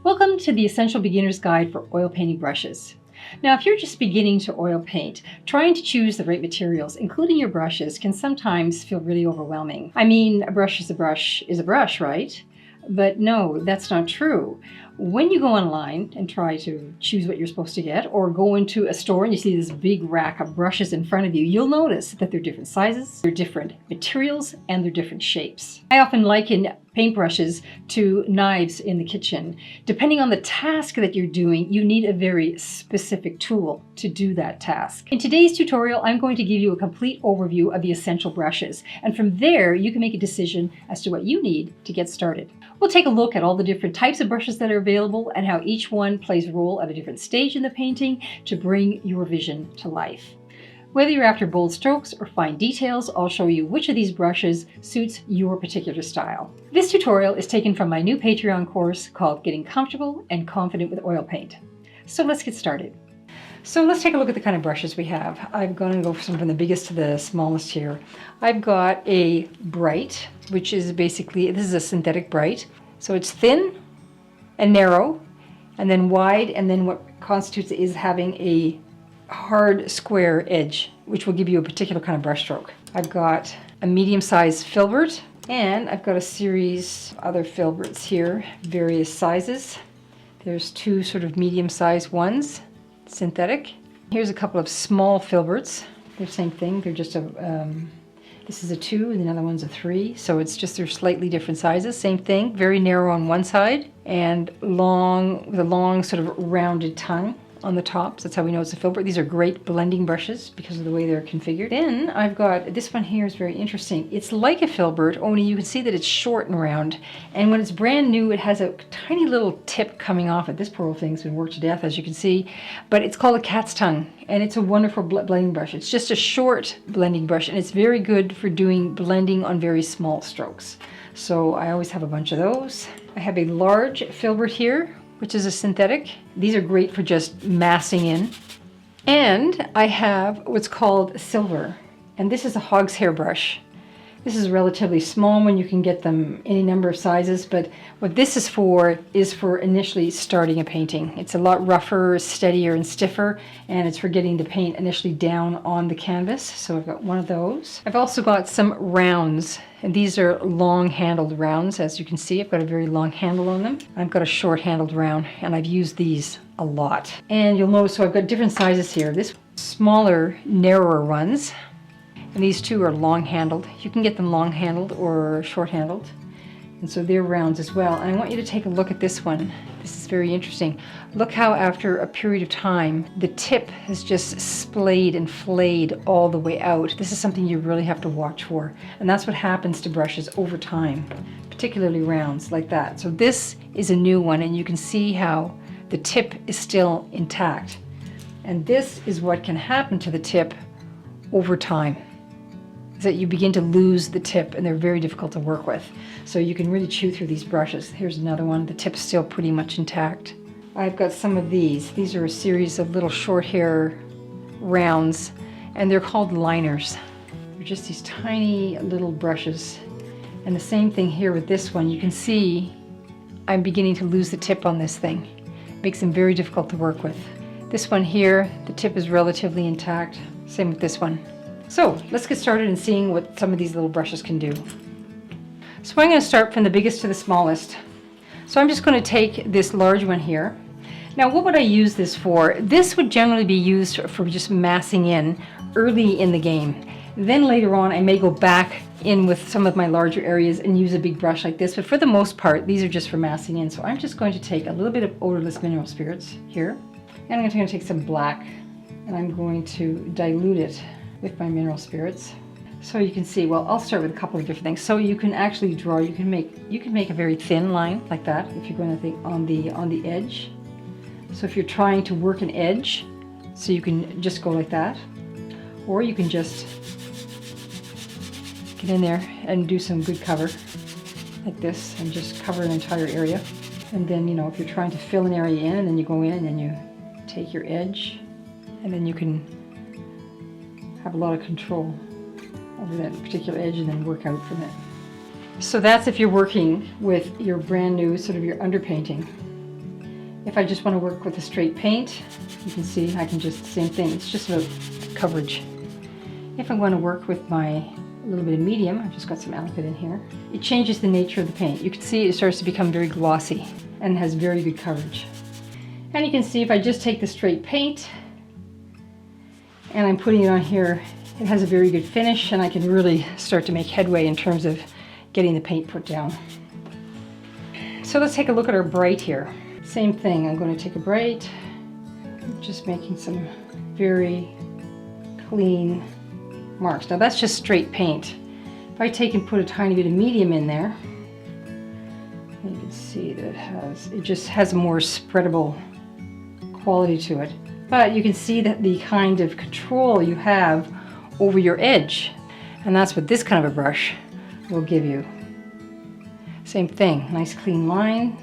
Welcome to the Essential Beginner's Guide for Oil Painting Brushes. Now, if you're just beginning to oil paint, trying to choose the right materials, including your brushes, can sometimes feel really overwhelming. I mean, a brush is a brush is a brush, right? But no, that's not true. When you go online and try to choose what you're supposed to get, or go into a store and you see this big rack of brushes in front of you, you'll notice that they're different sizes, they're different materials, and they're different shapes. I often liken paintbrushes to knives in the kitchen. Depending on the task that you're doing, you need a very specific tool to do that task. In today's tutorial, I'm going to give you a complete overview of the essential brushes, and from there you can make a decision as to what you need to get started. We'll take a look at all the different types of brushes that are available and how each one plays a role at a different stage in the painting to bring your vision to life. Whether you're after bold strokes or fine details, I'll show you which of these brushes suits your particular style. This tutorial is taken from my new Patreon course called Getting Comfortable and Confident with Oil Paint. So let's get started. So let's take a look at the kind of brushes we have. I'm going to go from the biggest to the smallest here. I've got a bright, which is basically, this is a synthetic bright. So it's thin and narrow, and then wide, and then what constitutes it is having a hard square edge, which will give you a particular kind of brush stroke. I've got a medium-sized filbert, and I've got a series of other filberts here, various sizes. There's two sort of medium-sized ones, synthetic. Here's a couple of small filberts. They're the same thing. They're just this is a 2 and the other one's a 3. So it's just they're slightly different sizes. Same thing, very narrow on one side and long, with a long sort of rounded tongue on the top. So that's how we know it's a filbert. These are great blending brushes because of the way they're configured. Then I've got, this one here is very interesting. It's like a filbert, only you can see that it's short and round. And when it's brand new, it has a tiny little tip coming off it. This poor old thing's been worked to death, as you can see. But it's called a cat's tongue, and it's a wonderful blending brush. It's just a short blending brush, and it's very good for doing blending on very small strokes. So I always have a bunch of those. I have a large filbert here, which is a synthetic. These are great for just massing in. And I have what's called silver, and this is a hog's hair brush. This is a relatively small one. You can get them any number of sizes, but what this is for initially starting a painting. It's a lot rougher, steadier, and stiffer, and it's for getting the paint initially down on the canvas. So I've got one of those. I've also got some rounds, and these are long-handled rounds. As you can see, I've got a very long handle on them. I've got a short-handled round, and I've used these a lot. And you'll notice, so I've got different sizes here. This smaller, narrower ones. And these two are long-handled. You can get them long-handled or short-handled. And so they're rounds as well. And I want you to take a look at this one. This is very interesting. Look how after a period of time, the tip has just splayed and flayed all the way out. This is something you really have to watch for. And that's what happens to brushes over time, particularly rounds like that. So this is a new one, and you can see how the tip is still intact. And this is what can happen to the tip over time, is that you begin to lose the tip, and they're very difficult to work with. So you can really chew through these brushes. Here's another one. The tip's still pretty much intact. I've got some of these. These are a series of little short hair rounds, and they're called liners. They're just these tiny little brushes. And the same thing here with this one. You can see I'm beginning to lose the tip on this thing. It makes them very difficult to work with. This one here, the tip is relatively intact. Same with this one. So let's get started in seeing what some of these little brushes can do. So I'm going to start from the biggest to the smallest. So I'm just going to take this large one here. Now, what would I use this for? This would generally be used for just massing in early in the game. Then later on, I may go back in with some of my larger areas and use a big brush like this. But for the most part, these are just for massing in. So I'm just going to take a little bit of odorless mineral spirits here. And I'm going to take some black, and I'm going to dilute it with my mineral spirits. So you can see, well, I'll start with a couple of different things. So you can actually draw, you can make a very thin line like that if you're going to think on the edge. So if you're trying to work an edge, so you can just go like that, or you can just get in there and do some good cover like this and just cover an entire area. And then, you know, if you're trying to fill an area in, and then you go in and you take your edge, and then you can have a lot of control over that particular edge and then work out from it. So that's if you're working with your brand new sort of your underpainting. If I just want to work with a straight paint, you can see I can just, same thing, it's just about coverage. If I want to work with my little bit of medium, I've just got some alkyd in here, it changes the nature of the paint. You can see it starts to become very glossy and has very good coverage. And you can see if I just take the straight paint and I'm putting it on here, it has a very good finish and I can really start to make headway in terms of getting the paint put down. So let's take a look at our bright here. Same thing, I'm going to take a bright, I'm just making some very clean marks. Now that's just straight paint. If I take and put a tiny bit of medium in there, you can see that it just has a more spreadable quality to it. But you can see that the kind of control you have over your edge, and that's what this kind of a brush will give you. Same thing, nice clean line.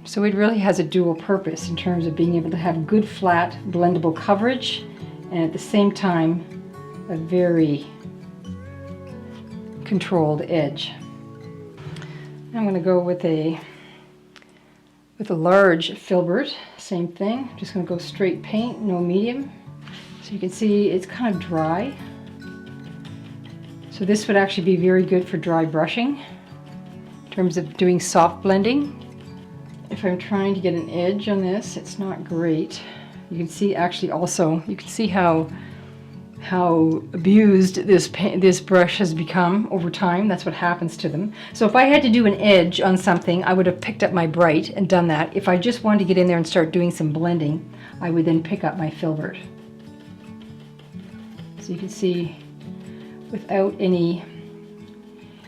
So it really has a dual purpose in terms of being able to have good flat blendable coverage and at the same time a very controlled edge. I'm going to go with a large filbert, same thing. Just going to go straight paint, no medium. So you can see it's kind of dry. So this would actually be very good for dry brushing in terms of doing soft blending. If I'm trying to get an edge on this, it's not great. You can see actually also, you can see how abused this brush has become over time. That's what happens to them. So if I had to do an edge on something, I would have picked up my bright and done that. If I just wanted to get in there and start doing some blending, I would then pick up my filbert. So you can see without any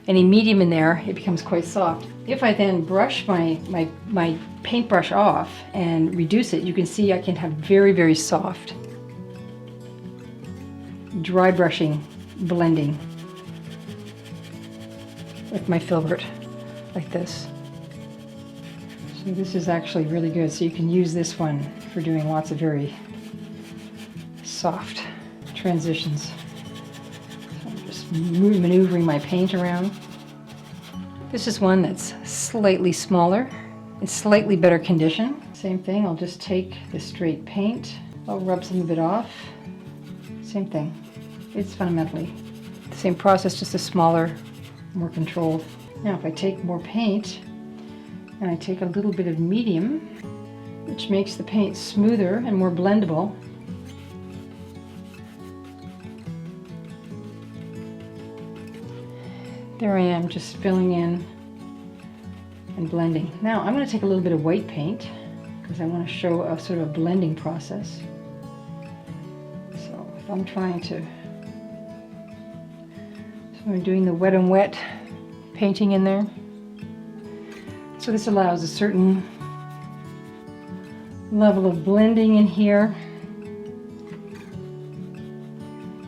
medium in there, it becomes quite soft. If I then brush my paintbrush off and reduce it, you can see I can have very, very soft dry brushing blending with my filbert like this. So this is actually really good. So you can use this one for doing lots of very soft transitions. So I'm just maneuvering my paint around. This is one that's slightly smaller. It's slightly better condition. Same thing, I'll just take the straight paint. I'll rub some of it off. Same thing. It's fundamentally the same process, just a smaller, more controlled. Now if I take more paint and I take a little bit of medium, which makes the paint smoother and more blendable, there I am just filling in and blending. Now I'm going to take a little bit of white paint because I want to show a sort of blending process. So if I'm trying to, so I'm doing the wet and wet painting in there. So this allows a certain level of blending in here.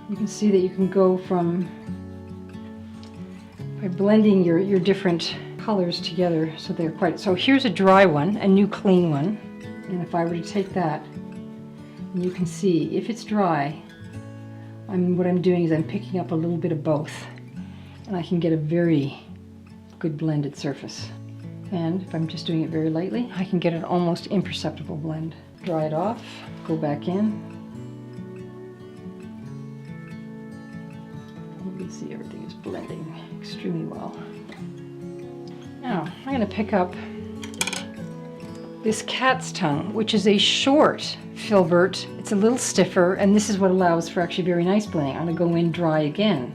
You can see that you can go from, by blending your different colors together so they're quite, so here's a dry one, a new clean one, and if I were to take that, you can see if it's dry, what I'm doing is I'm picking up a little bit of both and I can get a very good blended surface. And if I'm just doing it very lightly, I can get an almost imperceptible blend. Dry it off, go back in. You can see everything is blending extremely well. Now, I'm going to pick up this cat's tongue, which is a short filbert. It's a little stiffer, and this is what allows for actually very nice blending. I'm going to go in dry again.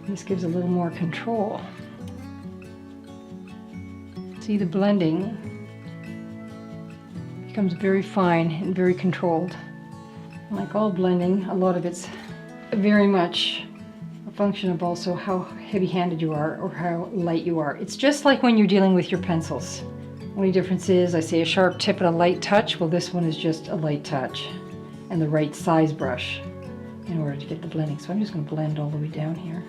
This gives a little more control. See, the blending becomes very fine and very controlled. Like all blending, a lot of it's very much a function of also how heavy-handed you are or how light you are. It's just like when you're dealing with your pencils. Only difference is, I say a sharp tip and a light touch. Well, this one is just a light touch and the right size brush in order to get the blending. So I'm just going to blend all the way down here.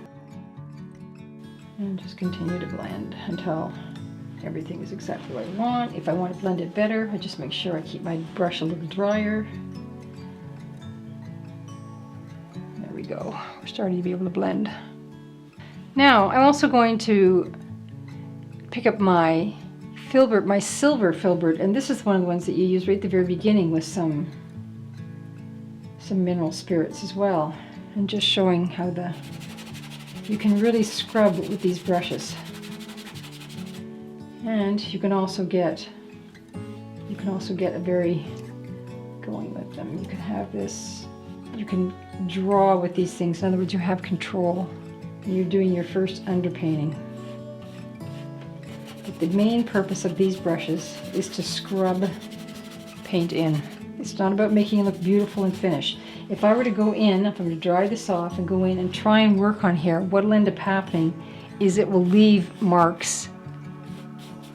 And just continue to blend until everything is exactly what I want. If I want to blend it better, I just make sure I keep my brush a little drier. There we go. We're starting to be able to blend. Now, I'm also going to pick up my filbert, my silver filbert, and this is one of the ones that you use right at the very beginning with some mineral spirits as well, and just showing how you can really scrub with these brushes. And you can also get a very, going with them, you can have this, you can draw with these things. In other words, you have control. You're doing your first underpainting. But the main purpose of these brushes is to scrub paint in. It's not about making it look beautiful and finished. If I were to go in, if I'm going to dry this off and go in and try and work on here, what'll end up happening is it will leave marks.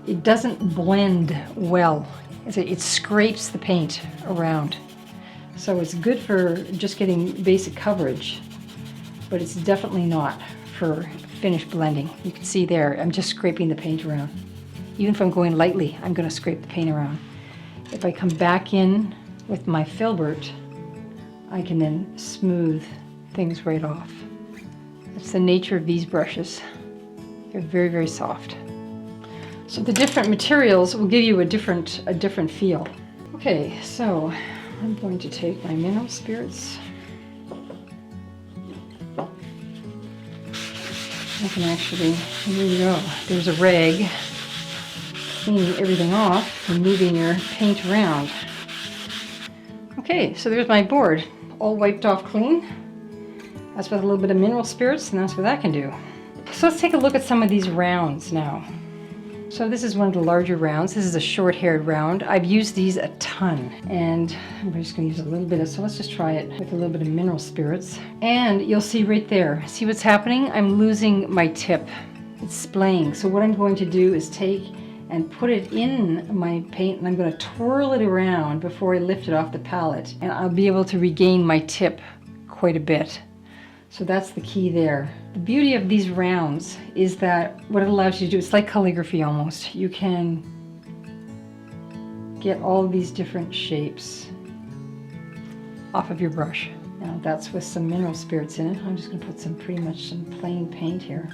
It doesn't blend well. It scrapes the paint around. So it's good for just getting basic coverage, but it's definitely not for finished blending. You can see there, I'm just scraping the paint around. Even if I'm going lightly, I'm going to scrape the paint around. If I come back in with my filbert, I can then smooth things right off. That's the nature of these brushes. They're very, very soft. So the different materials will give you a different feel. Okay, so I'm going to take my mineral spirits. I can actually, here you go, there's a rag, cleaning everything off and moving your paint around. Okay, so there's my board, all wiped off clean. That's with a little bit of mineral spirits, and that's what that can do. So let's take a look at some of these rounds now. So this is one of the larger rounds. This is a short-haired round. I've used these a ton, and I'm just going to use a little bit of, so let's just try it with a little bit of mineral spirits. And you'll see right there, see what's happening? I'm losing my tip. It's splaying. So what I'm going to do is take and put it in my paint, and I'm going to twirl it around before I lift it off the palette, and I'll be able to regain my tip quite a bit. So that's the key there. The beauty of these rounds is that what it allows you to do, it's like calligraphy almost. You can get all of these different shapes off of your brush. Now that's with some mineral spirits in it. I'm just going to put pretty much some plain paint here.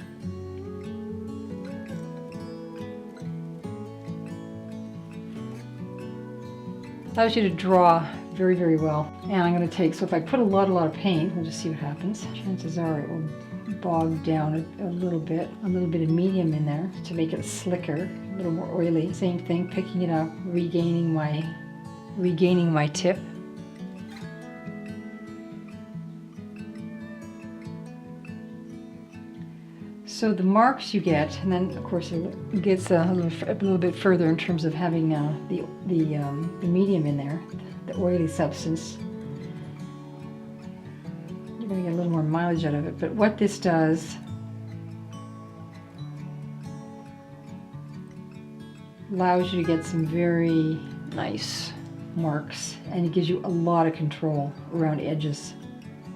Allows you to draw very, very well. And I'm going to take, so if I put a lot of paint, we'll just see what happens. Chances are it will bog down a little bit of medium in there to make it slicker, a little more oily. Same thing, picking it up, regaining my tip. So the marks you get, and then of course it gets a little bit further in terms of having the medium in there, the oily substance. You're going to get a little more mileage out of it. But what this does allows you to get some very nice marks, and it gives you a lot of control around edges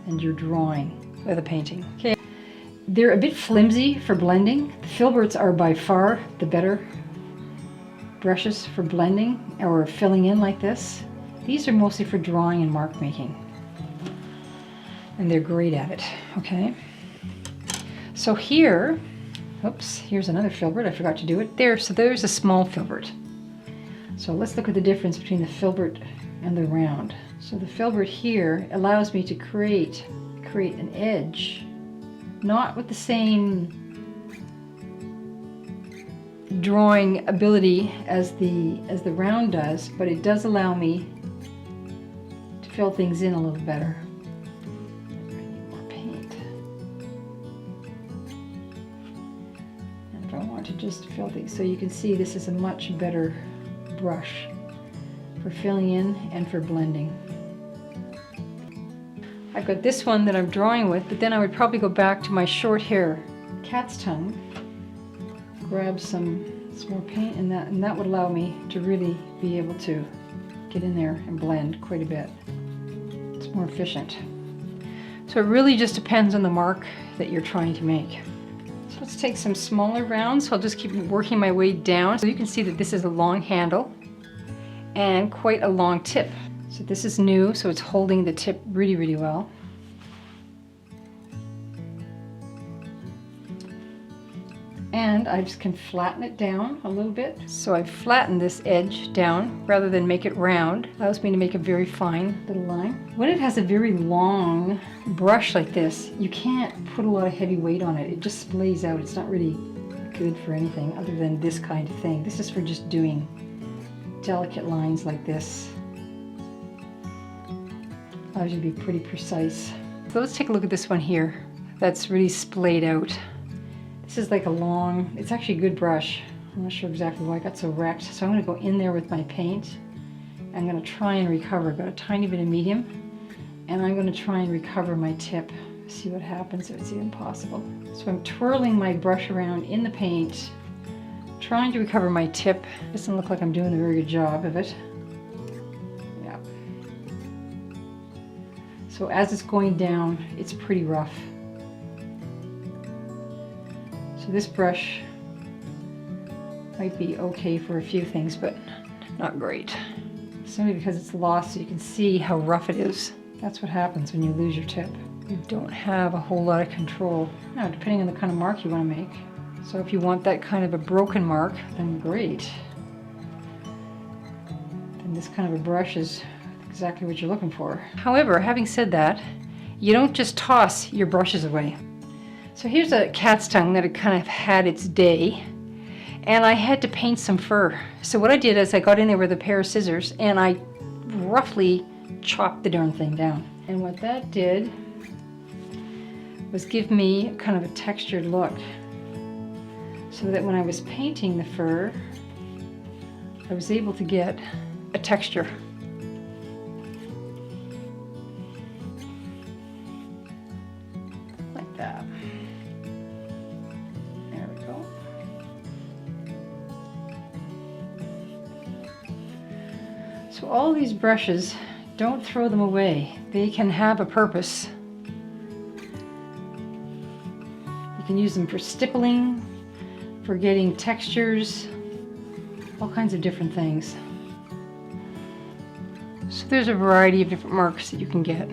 and your drawing with a painting. Okay. They're a bit flimsy for blending. The filberts are by far the better brushes for blending or filling in like this. These are mostly for drawing and mark making. And they're great at it, okay? So here, oops, here's another filbert. I forgot to do it. There, so there's a small filbert. So let's look at the difference between the filbert and the round. So the filbert here allows me to create an edge, not with the same drawing ability as the round does, but it does allow me to fill things in a little better. I need more paint. And if I want to just fill things, so you can see this is a much better brush for filling in and for blending. I've got this one that I'm drawing with, but then I would probably go back to my short hair cat's tongue, grab some more paint, and that would allow me to really be able to get in there and blend quite a bit. It's more efficient. So it really just depends on the mark that you're trying to make. So let's take some smaller rounds. So I'll just keep working my way down. So you can see that this is a long handle and quite a long tip. So this is new, so it's holding the tip really, really well. And I just can flatten it down a little bit. So I flatten this edge down rather than make it round. Allows me to make a very fine little line. When it has a very long brush like this, you can't put a lot of heavy weight on it. It just splays out. It's not really good for anything other than this kind of thing. This is for just doing delicate lines like this. Allows you to be pretty precise. So let's take a look at this one here. That's really splayed out. This is like a long, it's actually a good brush. I'm not sure exactly why I got so wrecked. So I'm going to go in there with my paint. I'm going to try and recover. I've got a tiny bit of medium. And I'm going to try and recover my tip. See what happens if it's even possible. So I'm twirling my brush around in the paint, trying to recover my tip. Doesn't look like I'm doing a very good job of it. Yeah. So as it's going down, it's pretty rough. So this brush might be okay for a few things, but not great. Simply because it's lost, so you can see how rough it is. That's what happens when you lose your tip. You don't have a whole lot of control. Now, depending on the kind of mark you want to make. So if you want that kind of a broken mark, then great. Then this kind of a brush is exactly what you're looking for. However, having said that, you don't just toss your brushes away. So here's a cat's tongue that had kind of had its day, and I had to paint some fur. So what I did is I got in there with a pair of scissors and I roughly chopped the darn thing down. And what that did was give me kind of a textured look, so that when I was painting the fur, I was able to get a texture. Like that. There we go. So all these brushes, don't throw them away. They can have a purpose. You can use them for stippling, for getting textures, all kinds of different things. So there's a variety of different marks that you can get.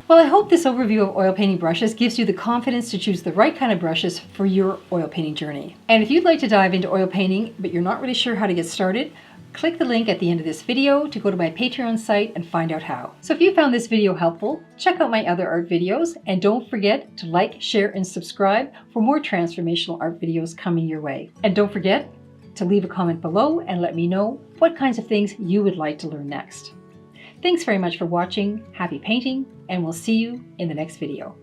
Well, I hope this overview of oil painting brushes gives you the confidence to choose the right kind of brushes for your oil painting journey. And if you'd like to dive into oil painting, but you're not really sure how to get started, click the link at the end of this video to go to my Patreon site and find out how. So if you found this video helpful, check out my other art videos, and don't forget to like, share, and subscribe for more transformational art videos coming your way. And don't forget to leave a comment below and let me know what kinds of things you would like to learn next. Thanks very much for watching, happy painting, and we'll see you in the next video.